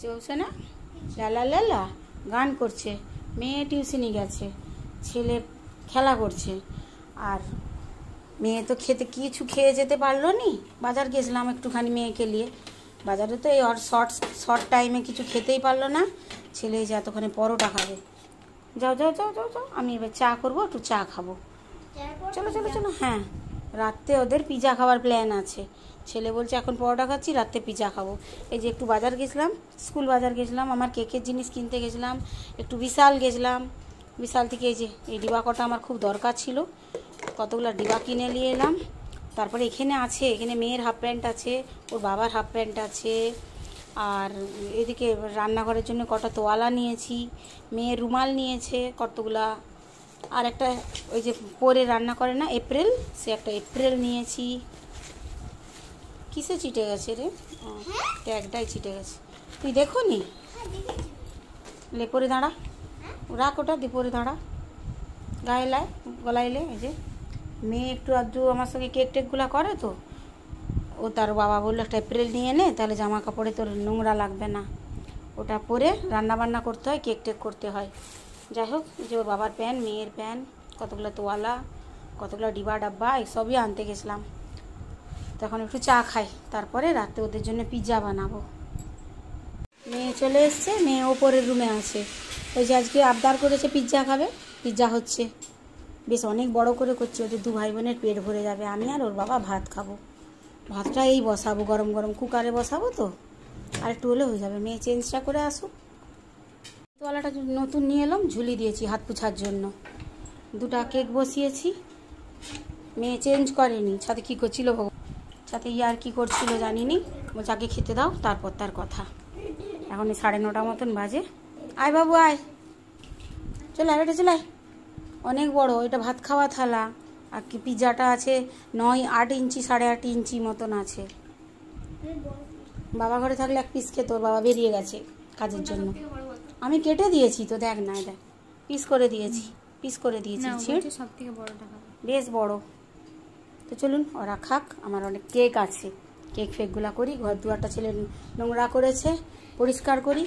চলছে না, লালা লালা গান করছে, মেয়ে টিউশনি গেছে, ছেলে খেলা করছে, আর মেয়ে তো খেতে কিছু খেয়ে যেতে পারলো নি। বাজার গেছিলাম একটুখানি মেয়েকে নিয়ে, বাজারে তো এই শর্ট টাইমে কিছু খেতেই পারলো না। ছেলে যে এতক্ষণে পরোটা খাবে। যাও যাও যাও যাও যাও, আমি এবার চা করবো, একটু চা খাবো। চলো চলো চলো। হ্যাঁ, রাত্রে ওদের পিৎজা খাওয়ার প্ল্যান আছে। ছেলে বলছে এখন পরোটা খাচ্ছি, রাত্রে পিৎজা খাবো। এই যে একটু বাজার গেছিলাম, স্কুল বাজার গেছিলাম, আমার কেকের জিনিস কিনতে গেছিলাম, একটু বিশাল গেছিলাম। বিশাল থেকে এই যে এই ডিবা কটা আমার খুব দরকার ছিল, কতগুলো ডিবা কিনে নিয়ে এলাম। তারপরে এখানে আছে, এখানে মেয়ের হাফ প্যান্ট আছে, ওর বাবার হাফ প্যান্ট আছে, আর এদিকে রান্নাঘরের জন্য কটা তোয়ালা নিয়েছি, মেয়ের রুমাল নিয়েছে কতগুলা, আর একটা ওই যে পরে রান্না করে না এপ্রিল, সে একটা এপ্রিল নিয়েছি। কিসে চিটে গেছে রে? ট্যাগটাই চিটে গেছে। তুই দেখো নি? লে পরে দাঁড়া, রাখ ওটা দিয়ে পরে দাঁড়া, গায়ে লায়, গলায় লে। এই যে মেয়ে একটু আধটু আমার সঙ্গে কেক টেকগুলো করে তো, ও তার বাবা বললো একটা এপ্রিল নিয়ে নে, তাহলে জামা কাপড়ে তোর নোংরা লাগবে না, ওটা পরে রান্না বান্না করতে হয়, কেক টেক করতে হয়। যাই হোক, যে ওর বাবার প্যান, মেয়ের প্যান, কতগুলো তোয়ালা, কতগুলো ডিবা ডাব্বা, এইসবই আনতে গেছিলাম। তখন একটু চা খাই, তারপরে রাতে ওদের জন্য পিৎজা বানাবো। মেয়ে চলে এসছে, মেয়ে ওপরের রুমে আছে। ওই যে আজকে আবদার করেছে পিৎজা খাবে, পিৎজা হচ্ছে, বেশ অনেক বড় করে করছে, ওদের দু ভাই বোনের পেট ভরে যাবে। আমি আর ওর বাবা ভাত খাবো। ভাতটা এই বসাবো, গরম গরম কুকারে বসাবো তো, আর একটু হলে হয়ে যাবে। মেয়ে চেঞ্জটা করে আসুক। তোয়ালাটা নতুন নিয়ে এলাম, ঝুলি দিয়েছি হাত পোছার জন্য। দুটা কেক বসিয়েছি, মেয়ে চেঞ্জ করেনি। সাথে কী করছিল সাথে আর কি করছিল জানিনি। বলছে আগে খেতে দাও, তারপর তার কথা। এখন 9:30 মতন বাজে। আয় বাবু আয়, চলে আয়, এটা চলে আয়। অনেক বড় এটা ভাত খাওয়া থালা, আর কি পিৎজাটা আছে 9-8 ইঞ্চি, 8.5 ইঞ্চি মতন আছে। বাবা ঘরে থাকলে এক পিস খেত, ওর বাবা বেরিয়ে গেছে কাজের জন্য। আমি কেটে দিয়েছি তো, দেখ না, দেখ পিস করে দিয়েছি, পিস করে দিয়েছি। সব থেকে বড়টা বেশ বড়। তো চলুন ওরা খাক, আমার অনেক কেক আছে, কেক ফেকগুলা করি। ঘর দুয়ারটা ছেলে নোংরা করেছে, পরিষ্কার করি।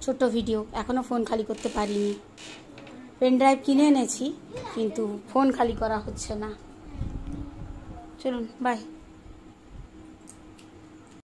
ছোট্ট ভিডিও, এখনও ফোন খালি করতে পারিনি। পেন ড্রাইভ কিনে এনেছি, কিন্তু ফোন খালি করা হচ্ছে না। চলুন, বাই।